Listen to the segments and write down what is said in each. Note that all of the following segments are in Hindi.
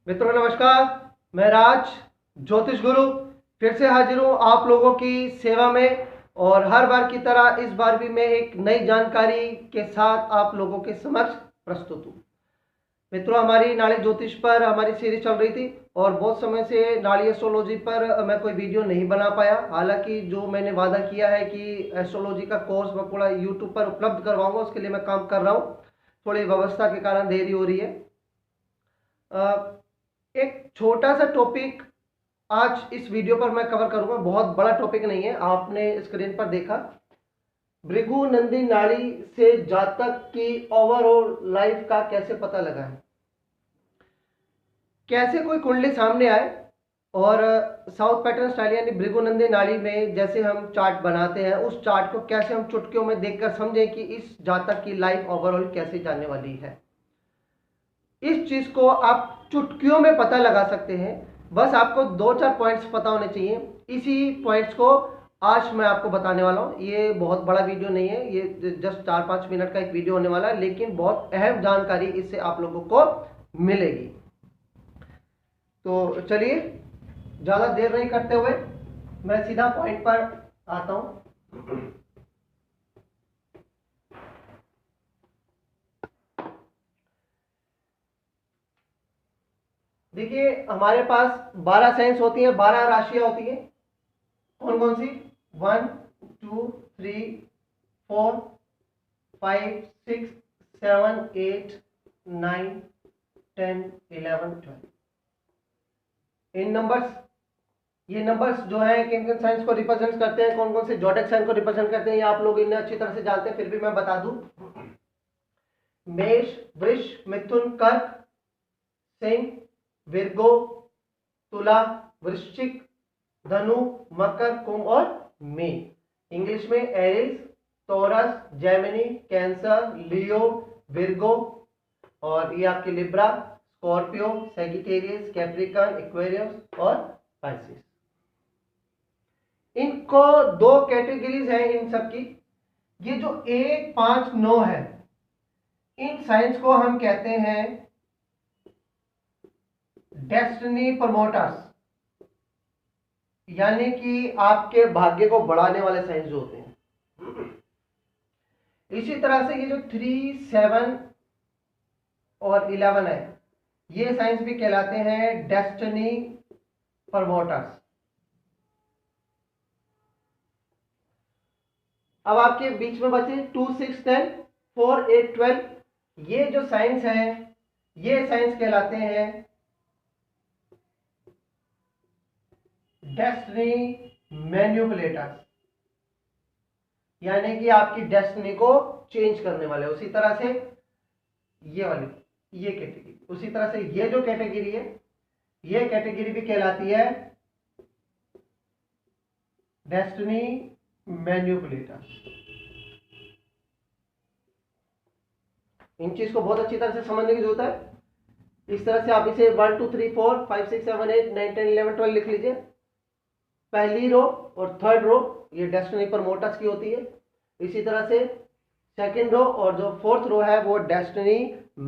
मित्रों नमस्कार। मैं राज ज्योतिष गुरु फिर से हाजिर हूँ आप लोगों की सेवा में। और हर बार की तरह इस बार भी मैं एक नई जानकारी के साथ आप लोगों के समक्ष प्रस्तुत हूँ। मित्रों, हमारी नाड़ी ज्योतिष पर हमारी सीरीज चल रही थी और बहुत समय से नाड़ी एस्ट्रोलॉजी पर मैं कोई वीडियो नहीं बना पाया। हालांकि जो मैंने वादा किया है कि एस्ट्रोलॉजी का कोर्स मैं पूरा यूट्यूब पर उपलब्ध करवाऊंगा, उसके लिए मैं काम कर रहा हूँ। थोड़ी व्यवस्था के कारण देरी हो रही है। एक छोटा सा टॉपिक आज इस वीडियो पर मैं कवर करूंगा। बहुत बड़ा टॉपिक नहीं है, आपने स्क्रीन पर देखा। भृगु नंदी नाड़ी से जातक की ओवरऑल लाइफ का कैसे पता लगाएं। कैसे कोई कुंडली सामने आए और साउथ पैटर्न स्टाइल यानी भृगु नंदी नाड़ी में जैसे हम चार्ट बनाते हैं, उस चार्ट को कैसे हम चुटकियों में देखकर समझें कि इस जातक की लाइफ ओवरऑल कैसे जाने वाली है। इस चीज को आप चुटकियों में पता लगा सकते हैं। बस आपको 2-4 पॉइंट्स पता होने चाहिए। इसी पॉइंट्स को आज मैं आपको बताने वाला हूं। ये बहुत बड़ा वीडियो नहीं है, ये जस्ट 4-5 मिनट का एक वीडियो होने वाला है, लेकिन बहुत अहम जानकारी इससे आप लोगों को मिलेगी। तो चलिए ज्यादा देर नहीं करते हुए मैं सीधा पॉइंट पर आता हूं। देखिए, हमारे पास 12 साइंस होती हैं, 12 राशियां होती हैं। कौन कौन सी? 1 2 3 4 5 6 7 8 9 10 11 12। इन नंबर्स, ये नंबर्स जो है किन किन साइंस को रिप्रेजेंट करते हैं, कौन कौन से जोडिक साइन को रिप्रेजेंट करते हैं, ये आप लोग इन्हें अच्छी तरह से जानते हैं, फिर भी मैं बता दूं। मेष, वृष, मिथुन, कर्क, सिंह, विर्गो, तुला, वृश्चिक, धनु, मकर, कुंभ और मीन। इंग्लिश में एरीज, टॉरस, जेमिनी, कैंसर, लियो, विर्गो, और ये आपके Libra, Scorpio, Sagittarius, Capricorn, Aquarius और पाइसेस। इनको 2 कैटेगरीज है इन सब की। ये जो 1 5 9 है, इन साइंस को हम कहते हैं डेस्टिनी प्रमोटर्स, यानी कि आपके भाग्य को बढ़ाने वाले साइंस जो होते हैं। इसी तरह से ये जो 3 7 और 11 है, ये साइंस भी कहलाते हैं डेस्टिनी प्रमोटर्स। अब आपके बीच में बचे 2 6 10 4 8 12। ये जो साइंस है, ये साइंस कहलाते हैं डेस्टिनी मैन्युपुलेटर्स, यानी कि आपकी डेस्टिनी को चेंज करने वाले। उसी तरह से ये वाली, ये कैटेगरी, उसी तरह से ये जो कैटेगरी है, ये कैटेगरी भी कहलाती है डेस्टिनी मैन्युपुलेटर्स। इन चीज को बहुत अच्छी तरह से समझने की जरूरत है। इस तरह से आप इसे 1 2 3 4 5 6 7 8 9 10 11 12 लिख लीजिए। पहली रो और थर्ड रो ये डेस्टिनी प्रमोटर्स की होती है। इसी तरह से सेकंड रो और जो फोर्थ रो है वो डेस्टिनी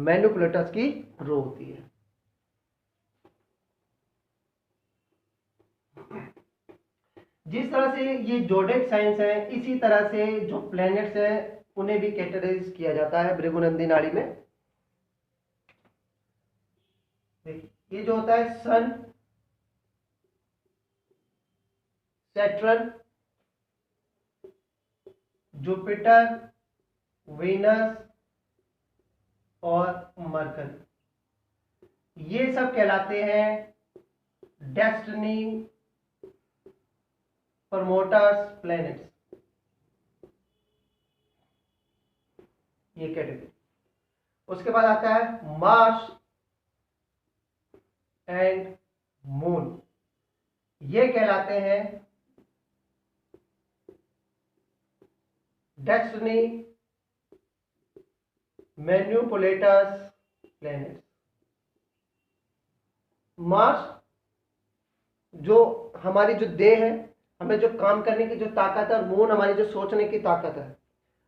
मैनिपुलेटर्स की रो होती है। जिस तरह से ये जोडिक साइंस है, इसी तरह से जो प्लैनेट्स है उन्हें भी कैटेगराइज किया जाता है भृगु नंदी नाड़ी में। ये जो होता है सन, सैटर्न, जुपिटर, वीनस और मरकरी, ये सब कहलाते हैं डेस्टिनी प्रमोटर्स प्लैनेट्स, ये कैटेगरी। उसके बाद आता है मार्स एंड मून, ये कहलाते हैं डेस्टिनी मैनिपुलेटर्स प्लैनेट्स। मार्स जो हमारी जो देह है, हमें जो काम करने की जो ताकत है, और मून हमारी जो सोचने की ताकत है,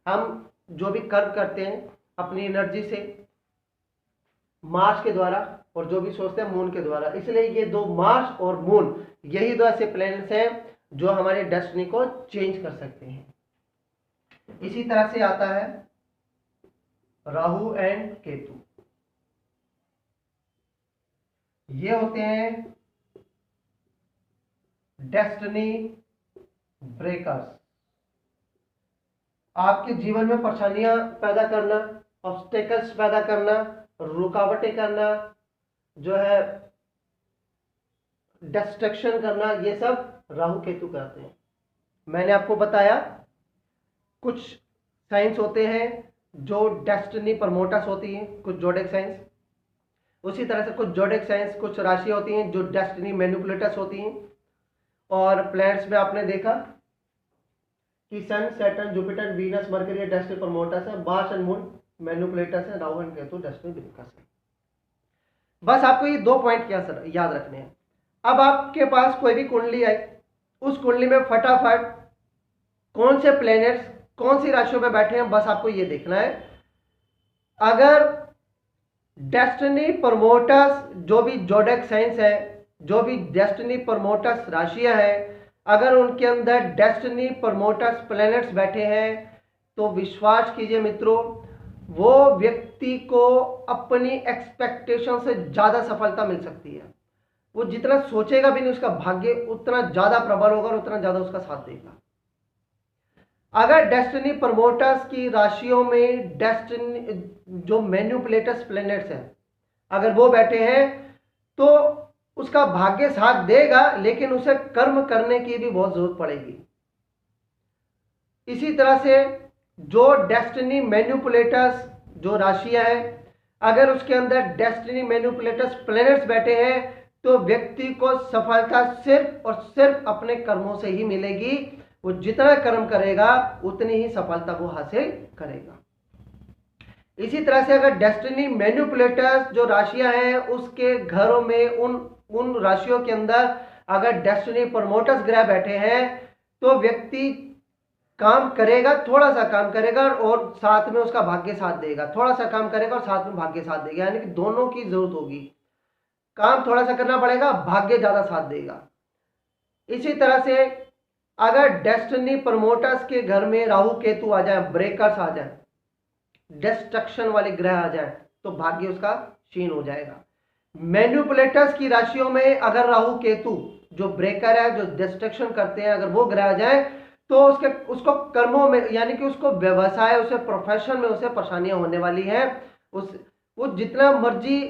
हम जो भी कर्म करते हैं अपनी एनर्जी से, मार्स के द्वारा, और जो भी सोचते हैं मून के द्वारा। इसलिए ये दो, मार्स और मून, यही दो ऐसे प्लैनेट्स हैं जो हमारे डेस्टिनी को चेंज कर सकते हैं। इसी तरह से आता है राहु एंड केतु। ये होते हैं डेस्टिनी ब्रेकर्स। आपके जीवन में परेशानियां पैदा करना, ऑब्स्टेकल्स पैदा करना, रुकावटें करना, जो है डिस्ट्रक्शन करना, ये सब राहु केतु करते हैं। मैंने आपको बताया कुछ साइंस होते हैं जो डेस्टिनी प्रमोटर्स होती हैं, कुछ जोडिक साइंस। उसी तरह से कुछ जोडिक साइंस, कुछ राशि होती हैं जो डेस्टिनी मैनिपुलेटर्स होती हैं। और प्लैनेट्स में आपने देखा कि sun, Saturn, Jupiter, Venus, Mercury destiny promoters है, मार्स एंड मून मैनिपुलेटर्स है, Rahu and Ketu destiny breakers है। बस आपको ये 2 पॉइंट क्या याद रखने हैं। अब आपके पास कोई भी कुंडली आई, उस कुंडली में फटाफट कौन से प्लैनेट्स कौन सी राशियों में बैठे हैं, बस आपको ये देखना है। अगर डेस्टिनी प्रमोटर्स, जो भी जोडिक साइंस है, जो भी डेस्टिनी प्रमोटर्स राशियां हैं, अगर उनके अंदर डेस्टिनी प्रमोटर्स प्लैनेट्स बैठे हैं, तो विश्वास कीजिए मित्रों, वो व्यक्ति को अपनी एक्सपेक्टेशन से ज्यादा सफलता मिल सकती है। वो जितना सोचेगा भी नहीं, उसका भाग्य उतना ज्यादा प्रबल होगा और उतना ज्यादा उसका साथ देगा। अगर डेस्टिनी प्रमोटर्स की राशियों में डेस्टिनी, जो मैनिपुलेटर्स प्लैनेट्स हैं, अगर वो बैठे हैं तो उसका भाग्य साथ देगा, लेकिन उसे कर्म करने की भी बहुत जरूरत पड़ेगी। इसी तरह से जो डेस्टिनी मैनिपुलेटर्स जो राशियां हैं, अगर उसके अंदर डेस्टिनी मैनिपुलेटर्स प्लैनेट्स बैठे हैं, तो व्यक्ति को सफलता सिर्फ और सिर्फ अपने कर्मों से ही मिलेगी। वो जितना कर्म करेगा उतनी ही सफलता वो हासिल करेगा। इसी तरह से अगर डेस्टिनी मैनिपुलेटर्स जो राशियां हैं, उसके घरों में उन राशियों के अंदर अगर डेस्टिनी प्रमोटर्स ग्रह बैठे हैं, तो व्यक्ति काम करेगा, थोड़ा सा काम करेगा और साथ में उसका भाग्य साथ देगा, थोड़ा सा काम करेगा और साथ में भाग्य साथ देगा, यानी कि दोनों की जरूरत होगी। काम थोड़ा सा करना पड़ेगा, भाग्य ज्यादा साथ देगा। इसी तरह से अगर डेस्टिनी प्रमोटर्स के घर में राहु केतु आ जाए, ब्रेकर्स आ जाए, डिस्ट्रक्शन वाले ग्रह आ जाए, तो भाग्य उसका क्षीण हो जाएगा। मैनिपुलेटर्स की राशियों में अगर राहु केतु जो ब्रेकर है, जो डिस्ट्रक्शन करते हैं, अगर वो ग्रह आ जाए, तो उसको कर्मों में, यानी कि उसको व्यवसाय, उसे प्रोफेशन में उसे परेशानियां होने वाली हैं। वो जितना मर्जी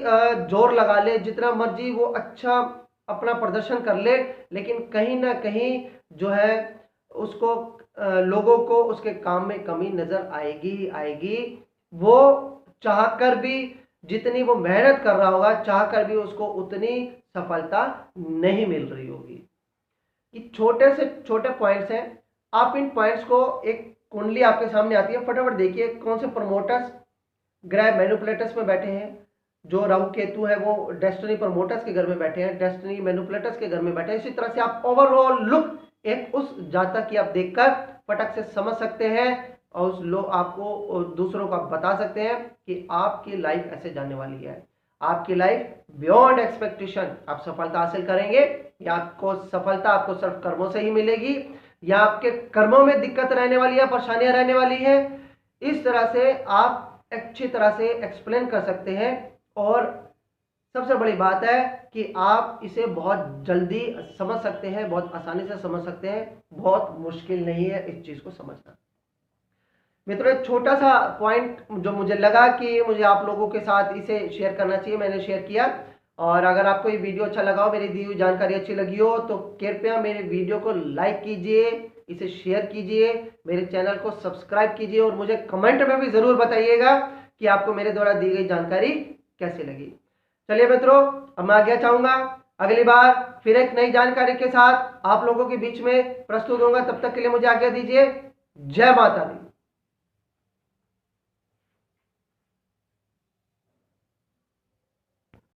जोर लगा ले, जितना मर्जी वो अच्छा अपना प्रदर्शन कर ले, लेकिन कहीं ना कहीं जो है उसको लोगों को उसके काम में कमी नजर आएगी ही आएगी। वो चाहकर भी, जितनी वो मेहनत कर रहा होगा, चाहकर भी उसको उतनी सफलता नहीं मिल रही होगी। ये छोटे से छोटे पॉइंट्स हैं। आप इन पॉइंट्स को, एक कुंडली आपके सामने आती है, फटाफट देखिए कौन से प्रमोटर्स ग्रह मैनिपुलेटर्स में बैठे हैं। जो राहु केतु है वो डेस्टिनी प्रमोटर्स के घर में बैठे हैं, डेस्टिनी मैनिपुलेटर्स के घर में बैठे हैं। इसी तरह से आप ओवरऑल लुक एक उस जातक की आप देखकर फटक से समझ सकते हैं और उस लोग आपको, दूसरों को आप बता सकते हैं कि आपकी लाइफ ऐसे जाने वाली है। आपकी लाइफ बियॉन्ड एक्सपेक्टेशन, आप सफलता हासिल करेंगे, या आपको सफलता आपको सिर्फ कर्मों से ही मिलेगी, या आपके कर्मों में दिक्कत रहने वाली है, परेशानियां रहने वाली है। इस तरह से आप अच्छी तरह से एक्सप्लेन कर सकते हैं। और सबसे बड़ी बात है कि आप इसे बहुत जल्दी समझ सकते हैं, बहुत आसानी से समझ सकते हैं। बहुत मुश्किल नहीं है इस चीज को समझना। मित्रों, एक छोटा सा पॉइंट जो मुझे लगा कि मुझे आप लोगों के साथ इसे शेयर करना चाहिए, मैंने शेयर किया। और अगर आपको ये वीडियो अच्छा लगा हो, मेरी दी हुई जानकारी अच्छी लगी हो, तो कृपया मेरे वीडियो को लाइक कीजिए, इसे शेयर कीजिए, मेरे चैनल को सब्सक्राइब कीजिए और मुझे कमेंट में भी जरूर बताइएगा कि आपको मेरे द्वारा दी गई जानकारी कैसी लगी। चलिए मित्रों, अब मैं आज्ञा चाहूंगा, अगली बार फिर एक नई जानकारी के साथ आप लोगों के बीच में प्रस्तुत होऊंगा। तब तक के लिए मुझे आज्ञा दीजिए। जय माता दी।